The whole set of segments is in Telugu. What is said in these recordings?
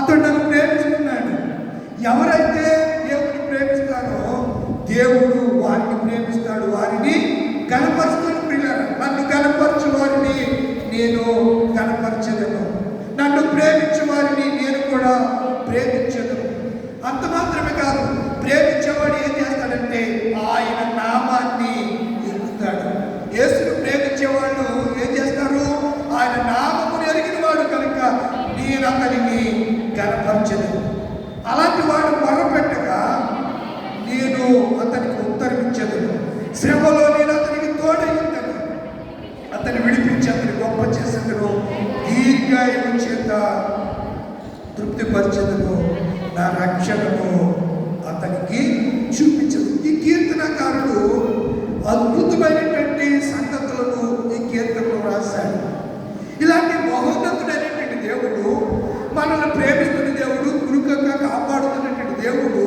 అతడు నన్ను ప్రేమిస్తున్నాడు. ఎవరైతే దేవుడిని ప్రేమిస్తారో దేవుడు వారిని ప్రేమిస్తాడు, వారిని కనపరుస్తాడు. ప్రియులారా, నన్ను కనపరచు వారిని నేను కనపరచెదను, నన్ను ప్రేమించు వారిని నేను కూడా ప్రేమించను. అంత మాత్రమే కాదు, ప్రేమించేవాడు ఏం చేస్తాడంటే ఆయన నామాన్ని ఎరుగుతాడు. యేసును ప్రేమించేవాళ్ళు ఏం చేస్తారు? ఆయన నామమును ఎరిగిన వాడు కనుక నేను అతనిని కనపరచను. అలాంటి వాడు మొరపెట్టగా నేను అతనికి ఉత్తరమిచ్చేదను. శ్రమలో నేను అతనికి తోడయ్యుండను, అతన్ని విడిపించి అతని గొప్ప చేసేదను, దీర్ఘాయువు చేత తృప్తిపరిచేదను, నా రక్షణను అతనికి చూపించదు. ఈ కీర్తనకారుడు అద్భుతమైనటువంటి సంగతులను ఈ కీర్తనలో రాశాడు. ఇలాంటి మహోన్నతుడైనటువంటి దేవుడు, మనల్ని ప్రేమిస్తున్న దేవుడు, గురుకంగా కాపాడుతున్నటువంటి దేవుడు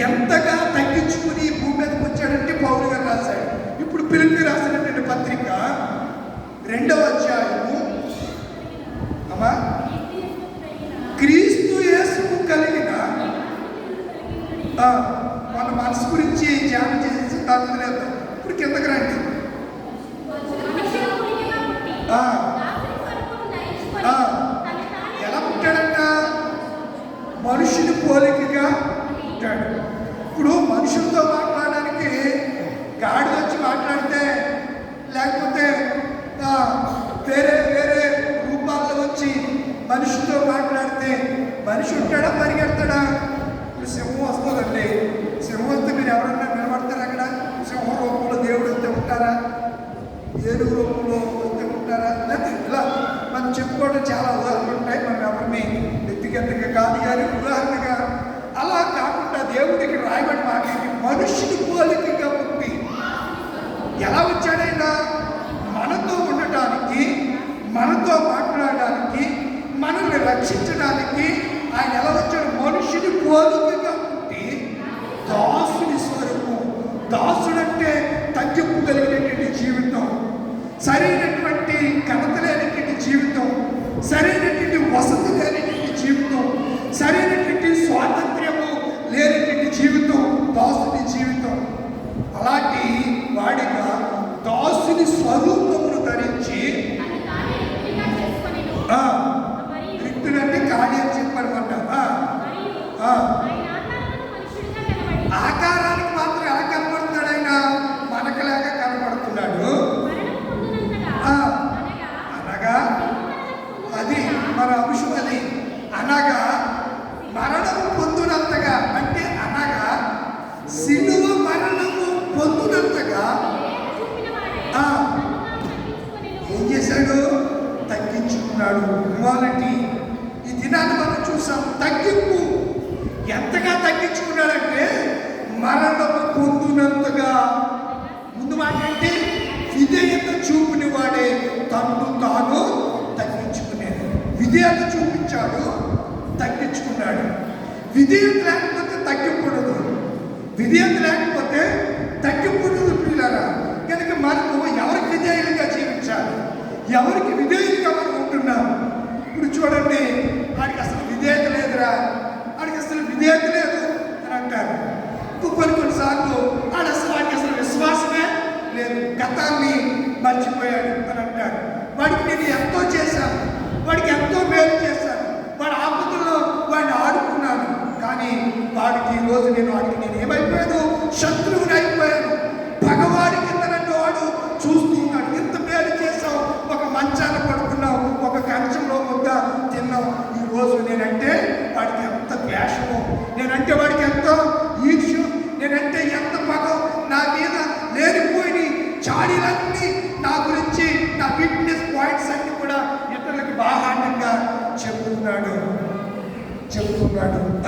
ఎంతగా తగ్గించుకుని భూమి మీదకి వచ్చాడంటే పౌలు గారు రాశాడు. ఇప్పుడు పిలిపి రాసినటువంటి పత్రిక 2వ అధ్యాయము క్రీస్తు యేసుకు కలిగిన మన మనసు గురించి ధ్యానం చేసి దాని లేదు. ఇప్పుడు కిందకి రండి. ఎలా పుట్టాడంట? మనుషుని పోలికగా పుట్టాడు. ఇప్పుడు మనుషులతో మాట్లాడడానికి గాడి వచ్చి మాట్లాడితే, లేకపోతే వేరే వేరే రూపాల్లో వచ్చి మనిషితో మాట్లాడితే మనిషి ఉంటాడా, పరిగెడతాడా? ఇప్పుడు సింహం వస్తుందండి. సింహం వస్తే మీరు ఎవరన్నా నిలబడతారు అక్కడ? సింహం రూపంలో దేవుడు వస్తే ఉంటారా? ఏనుగు రూపంలో వస్తే ఉంటారా? లేకపోతే ఇలా మనం చెప్పుకోవడం చాలా ఉదాహరణలు ఉంటాయి. మనం ఎవరిని వ్యక్తిగతంగా కాదు కానీ ఉదాహరణగా అలా కాకుండా దేవుడికి రాయబడి మాట్లాడి మనుషుని పోలికగా పుట్టి ఎలా వచ్చాడైనా మనతో ఉండటానికి, మనతో మాట్లాడడానికి, మనల్ని రక్షించడానికి ఆయన ఎలా వచ్చాడు? మనుషుని పోలికగా పుట్టి దాసుని స్వరూపం. దాసుడంటే తగ్గింపు కలిగినటువంటి జీవితం, సరైనటువంటి ఘనత లేనటువంటి జీవితం, సరైనటువంటి వసతి లేనటువంటి జీవితం, సరైనటువంటి స్వాతంత్ర్యము లేనటువంటి జీవితం దాసుని జీవితం. అలాంటి వాడిగా దాసుని స్వరూపమును ధరించి, రిక్తుడంటే ఖాళీ అని చెప్పారన్నమాట. ఆకారానికి మాత్రం ఎలా కనబడుతున్నాడు? ఆయన మనకలాగా కనబడుతున్నాడు. అనగా అది మన అంశం. అది అనగా మరణము పొందునంతగా, అంటే అనగా సిలువ మరణము పొందునంతగా ఏం చేశాడు? తగ్గించుకున్నాడు. క్వాలిటీ ఈ దినాన్ని మనం చూసాం. తగ్గింపు ఎంతగా తగ్గించుకున్నాడంటే మరణము పొందునంతగా. ముందు మాట అంటే విధేయత చూపుని వాడే తను తాను తగ్గించుకునేది. విధేయత చూపించాడు, తగ్గించుకున్నాడు. విధేయత లేకపోతే తగ్గింపుడదు, విధేయత లేకపోతే తగ్గింపుడదు. పిల్లరా, కనుక మనము ఎవరికి విధేయులుగా జీవించాలి, ఎవరికి విధేయులుగా మనం ఉంటున్నాం. ఇప్పుడు చూడండి, వాడికి అసలు విధేయత లేదురా, వాడికి అసలు విధేయత లేదు అని అంటారు. కొన్నిసార్లు వాడికి అసలు విశ్వాసమే లేదు, గతాన్ని మర్చిపోయాడు అని అంటారు. వాడికి నేను ఎంతో చేశాను, వాడికి ఎంతో మేలు చేశాను, వాడి ఆపదల్లో వాడిని ఆడుకున్నాను, కానీ వాడికి ఈరోజు నేను ఏమైపోయాను? శత్రువుని అయిపోయాను. భగవాడి కింద నన్ను వాడు చూస్తున్నాడు. ఎంత మేలు చేసావు, ఒక మంచాన పడుకున్నావు, ఒక కంచంలో ముద్ద తిన్నావు. ఈరోజు నేనంటే వాడికి ఎంత ద్వేషము, నేనంటే వాడికి ఎంతో ఈర్ష్య, నేనంటే ఎంత పగం నా మీద లేనిపోయి చాడీలన్నీ నా గురించి, నా వీక్నెస్ పాయింట్స్ అన్ని కూడా ఇతరులకి బాహాటంగా చెబుతున్నాడు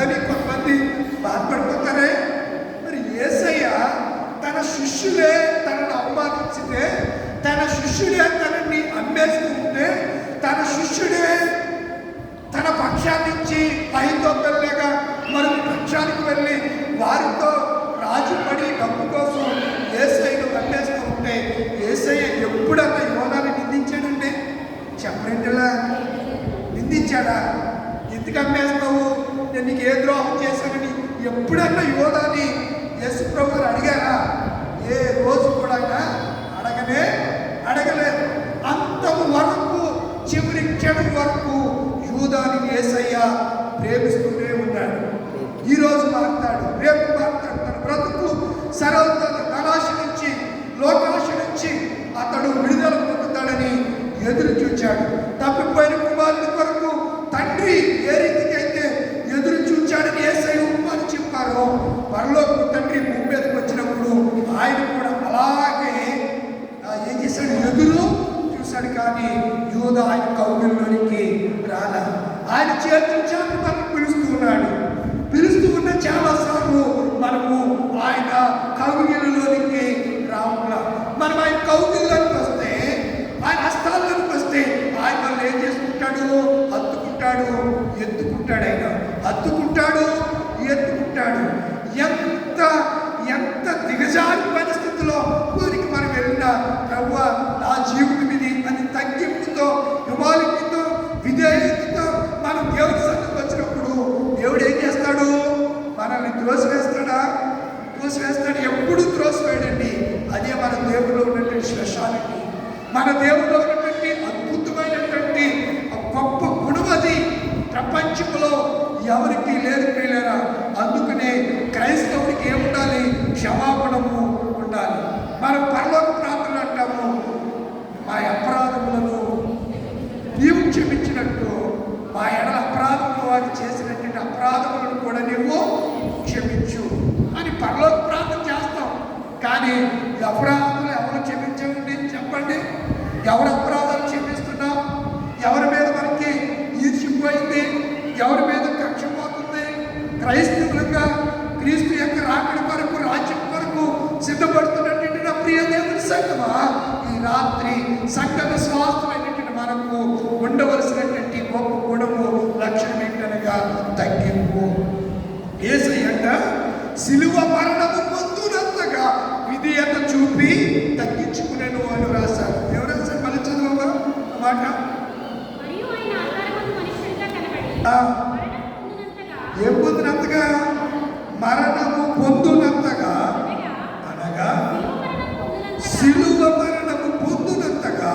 అని కొంతమంది బాధపడిపోతారే. మరి యేసయ్య తన శిష్యులే తనను అవమానించితే, తన శిష్యుడే తనని అమ్మేస్తుంటే, తన శిష్యుడే తన పక్షాన్నించి ఐదొక్కలేగా మరొక పక్షానికి వెళ్ళి వారితో రాజుపడి డబ్బు కోసం యేసయ్యను అమ్మేస్తూ ఉంటే, యేసయ్య ఎప్పుడన్నా యోనాన్ని నిందించాడండి? చెప్పండిలా, నిందించాడా? ఎందుకు అమ్మేస్తావు, నేను నీకు ఏ ద్రోహం చేశానని ఎప్పుడన్నా యోధాని యేసు ప్రభు గారు అడిగారా? ఏ రోజు కూడా అడగలేదు. అంతము వరకు, చివరి క్షణం వరకు యూదాని యేసయ్య ప్రేమిస్తూనే ఉన్నాడు. ఈరోజు మారుతాడు, రేపు మారుతాడు. తన బ్రతుకు సరళతను, ధనాశ నుంచి, లోకాశ నుంచి అతడు విడుదల పొందుతాడని ఎదురు చూచాడు. తప్పిపోయిన కుమారుని కొరకు తండ్రి ఏ రీతికి అయితే ఎదురు చూచాడని యేసయ్య ఉపమానం చెప్పారో, పరలోకపు తండ్రి భూమి మీదకి వచ్చినప్పుడు ఆయన కూడా అలాగే ఏం చేశాడు? ఎదురు చూశాడు. కానీ యూదా ఆయన కౌగిల్లోనికి రాలా. ఆయన చేతులు చాపి మనకు పిలుస్తూ ఉన్న చాలాసార్లు మనము ఆయన కౌగిలిలోనికి రావులా. మనం ఆయన కౌగిల్లోనికి వస్తే, ఆయన హస్తాల్లోనికి వస్తే ఆయన మనల్ని ఏం చేసుకుంటాడు? హత్తుకుంటాడు, ఎత్తుకుంటాడు. ఆయన హత్తుకుంటాడు, ఎత్తుకుంటాడు. ఎంత దిగజారి పరిస్థితిలో ఊరికి మనం వెళ్ళినా, ప్రభువా నా జీవితం ఇది అని తగ్గింపుతో, హ్యుమానిటీతో, విధేయతతో మనం దేవుడి సన్నిధికి వచ్చినప్పుడు దేవుడు ఏం చేస్తాడు? మనల్ని త్రోసివేస్తాడా? త్రోసివేస్తాడు. ఎప్పుడు త్రోసివేయడండి. అదే మన దేవుడిలో ఉన్నటువంటి స్పెషాలిటీ, మన దేవుడిలో ఉన్నటువంటి అద్భుతమైనటువంటి గొప్ప గుణం. అది ప్రపంచంలో ఎవరికి లేదు ప్రియులారా. అందుకనే క్రైస్తవుడికి ఏముండాలి? క్షమాపణము ఉండాలి. మనం పరలోక ప్రార్థన అంటాము, మా అపరాధములను నీవు క్షమించినట్టు మా ఎడల అపరాధములు వారు చేసినటువంటి అపరాధములను కూడా నీవు క్షమించు అని పరలోక ప్రార్థన చేస్తాం. కానీ ఈ అపరాధములు ఎవరు క్షమించండి? చెప్పండి, ఎవరు అపరాధాలు క్షమిస్తున్నాం? ఎవరి మీద మనకి ఈర్చిపోయింది? ఎవరి మీద కక్ష పోతుంది? క్రైస్తవులుగా క్రీస్తు యొక్క రాకడ కొరకు, రాజ్యం కొరకు సిద్ధపడుతున్నటువంటి నా ప్రియ దేవుని సంఘమా, ఈ రాత్రి సంఘ విశ్వాసమైనటువంటి మనకు ఉండవలసినటువంటి గొప్ప గుణము, లక్షణం ఏంటనగా తగ్గింపు. యేసయ్య సిలువ మరణము పొందునంతగా విధేయత చూపి తగ్గించుకునేను అని రాశారు. ఎవరు రాశారు? మళ్ళీ చదువు మాట. ఏం పొందినంతగా? మరణము పొందునంతగా, అనగా సిలువ మరణము పొందునంతగా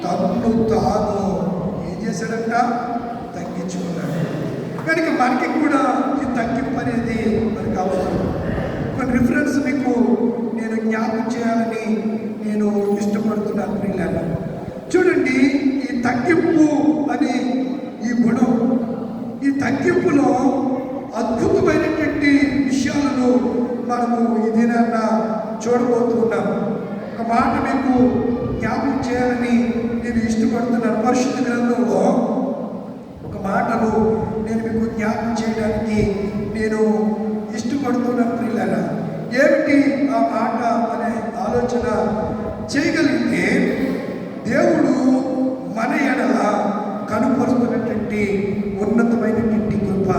తన్ను తాను ఏం చేశాడంట? తగ్గించుకున్నాడు. కనుక మనకి కూడా ఈ తగ్గింపు అనేది మనకు అవసరం. కొన్ని రిఫరెన్స్ మీకు నేను జ్ఞాపకం చేయాలని నేను ఇష్టపడుతున్నాను పిల్లలు. చూడండి, ఈ తగ్గింపు అని ఈ గుణం, ఈ తగ్గింపులో అద్భుతమైనటువంటి విషయాలను మనము ఈ దినాన్న చూడబోతున్నాం. ఒక మాట మీకు జ్ఞాపకం చేయాలని నేను ఇష్టపడుతున్నాను. పరిశుద్ధ గ్రంథంలో ఒక మాటను నేను మీకు జ్ఞాపకం చేయడానికి నేను ఇష్టపడుతున్నాను పిల్లలు. ఏమిటి ఆ మాట అనే ఆలోచన చేయగలిగితే, దేవుడు మన ఎడల కనుపరుస్తున్నటువంటి ఉన్నతమైనటువంటి కృప,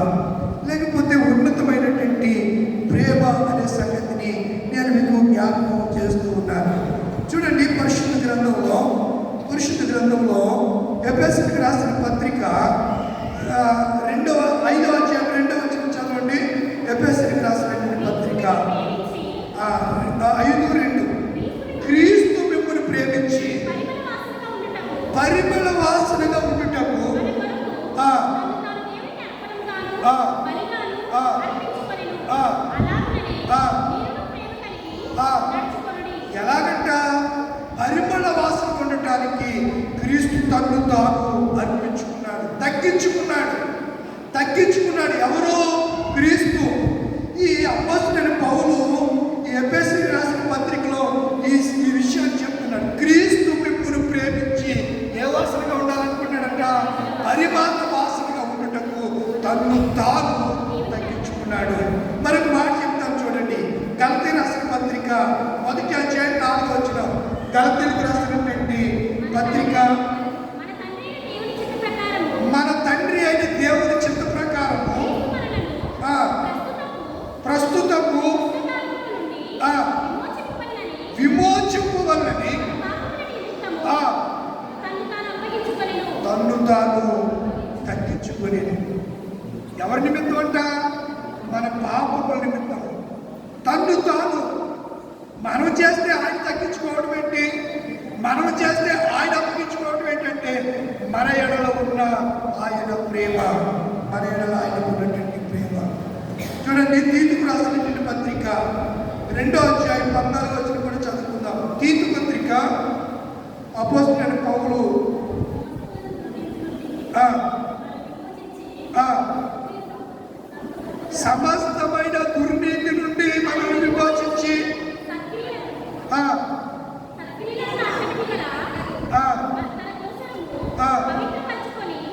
లేకపోతే ఉన్నతమైనటువంటి ప్రేమ అనే సంగతిని నేను మీకు జ్ఞాపకం చేస్తూ ఉన్నాను. చూడండి, పరిశుద్ధ గ్రంథంలో ఎఫెసీయులకు రాసిన పత్రిక 5వ అధ్యాయం 2వ వచనం చదవండి. ఎఫెసీయులకు రాసినటువంటి పత్రిక 5:2 క్రీస్తు మిమ్మల్ని ప్రేమించి పరిమళ వాసనగా ఉండుటకు ఎలాగంట? పరిమళ వాసన ఉండటానికి క్రీస్తు తన్ను తాను అర్పించుకున్నాడు, తగ్గించుకున్నాడు. ఎవరు? క్రీస్తు. ఈ అపోస్తలుడైన పౌలు ఈ ఎఫెసీయులకు రాసిన పత్రికలో ఈ విషయాన్ని చెప్తున్నాడు. క్రీస్తు మిమ్మును ప్రేమించి ఏ వాసనగా ఉండాలనుకున్నాడంట? పరిమళ వాసనగా ఉండటకు తన్ను తాను తగ్గించుకున్నాడు. మరొక మాట చెప్తాను చూడండి. గలతీయులకు రాసిన పత్రిక 1వ అధ్యాయం 4వ వచనం. గలతీయులకు రాసినటువంటి పత్రిక, మన తండ్రి అయిన దేవుని చిత్త ప్రకారము ప్రస్తుతము విమోచింపవలని తన్ను తాను తగ్గించుకునేది. ఎవరి నిమిత్తం అంట? మన పాపముల నిమిత్తం. తన్ను తాను. మనం చేస్తే ఆయన తగ్గించుకోవడం ఏంటి? మనం చేస్తే ఆయన అప్పగించుకోవడం ఏంటంటే మన ఎడలో ఉన్న ఆయన ప్రేమ, మన ఎడలో ఆయన ఉన్నటువంటి ప్రేమ. చూడండి, తీతుకు రాసినటువంటి పత్రిక 2వ అధ్యాయం 14వ వచనం కూడా చదువుకుందాం. తీతు పత్రిక అపోస్తలుడైన పౌలు సమస్తమైన దుర్నీతి నుండి మనల్ని విమోచించి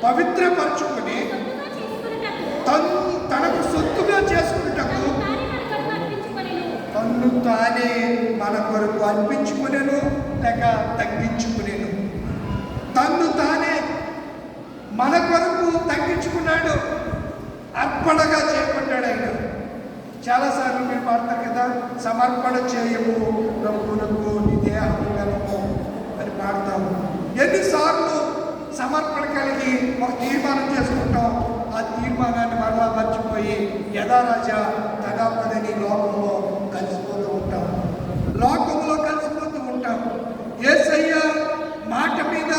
పవిత్రపరచుకొని తనకు సొత్తుగా చేసుకున్నటకు తన్ను తానే మన కొరకు అర్పించుకునేను లేక తగ్గించుకునేను. తన్ను తానే మన కొరకు తగ్గించుకున్నాడు, అర్పణగా చేయబడ్డాడు ఆయన. చాలాసార్లు మీరు పాడతారు కదా, సమర్పణ చేయము ప్రభువునకు నీ దేహము అని పాడతాము. ఎన్నిసార్లు సమర్పణ కలిగి ఒక తీర్మానం చేసుకుంటాం, ఆ తీర్మానాన్ని మరలా మర్చిపోయి యథారాజా తగాపదని లోకంలో కలిసిపోతూ ఉంటాం. లోకంలో కలిసిపోతూ ఉంటాం. యేసయ్య మాట మీద,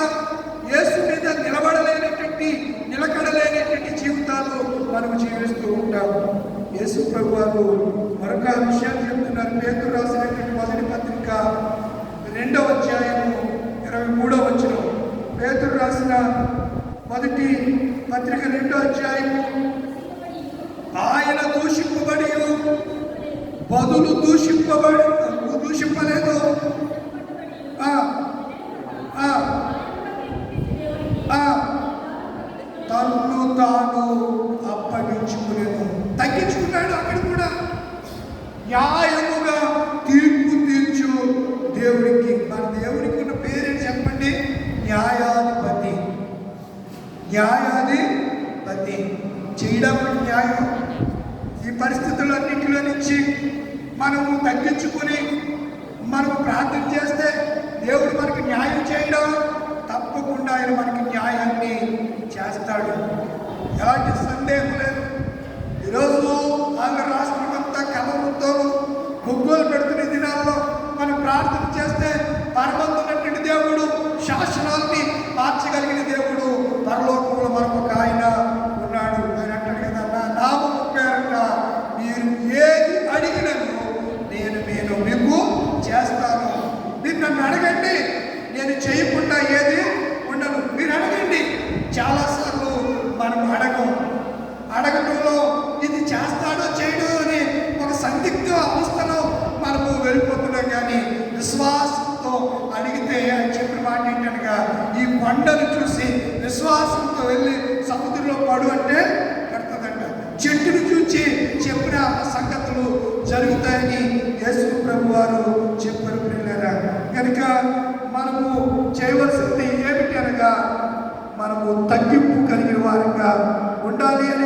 యేసు మీద నిలకడలేనటువంటి జీవితాలు మనం జీవిస్తూ ఉంటాం. యేసు ప్రభువారు మరొక విషయాన్ని చెప్తున్నారు. పేతురు రాసినటువంటి మొదటి పత్రిక 2వ అధ్యాయము 23వ వచనం. పేతురు రాసిన మొదటి పత్రిక 2వ అధ్యాయము, ఆయన దూషింపబడి బదులు దూషింపలేదు, తన్ను తాను అప్పగించుకునేను. తగ్గించుకున్నాడు. అక్కడ కూడా న్యాయముగా తీర్పు తీర్చు దేవుడికి. మన దేవుడికి ఉన్న పేరేంటి చెప్పండి? న్యాయాధిపతి. న్యాయాధిపతి చేయడం న్యాయం. ఈ పరిస్థితులన్నింటిలో నుంచి మనము తగ్గించుకుని మనము ప్రార్థన చేస్తే దేవుడు మనకి న్యాయం చేయడం, తప్పకుండా ఆయన మనకి న్యాయాన్ని చేస్తాడు. ఎలాంటి సందేహం లేదు. ఈరోజు ఆంధ్ర రాష్ట్రం అంతా కలవడంతో ముగ్గులు పెడుతున్న దినాల్లో మనం ప్రార్థన చేస్తే పరమందున్నటువంటి దేవుడు, శాసనాల్ని మార్చగలిగిన దేవుడు పరలోకంలో మరొక ఆయన ఉన్నాడు. ఆయన అంటాడు కదా, నా నామము పేరుట మీరు ఏది అడిగినను నేను మీకు చేస్తాను. మీరు నన్ను అడగండి, నేను చేయకుండా ఏది ఉండను. మీరు అడగండి. చాలాసార్లు మనం అడగటంలో ఇది చేస్తాడో చేయడో అని ఒక సందిగ్ధ అవస్థలో మనము వెళ్ళిపోతున్నాం. కానీ విశ్వాసంతో అడిగితే ఆయన చెప్పిన మాట ఏంటనగా, ఈ కొండను చూసి విశ్వాసంతో వెళ్ళి సముద్రంలో పడు అంటే పడుతుందంట. చెట్టును చూసి చెప్పిన సంగతులు జరుగుతాయని యేసు ప్రభు వారు చెప్పారు. పిల్లరా, కనుక మనము చేయవలసింది ఏమిటి అనగా, మనము తగ్గింపు కలిగిన వారంగా ఉండాలి అని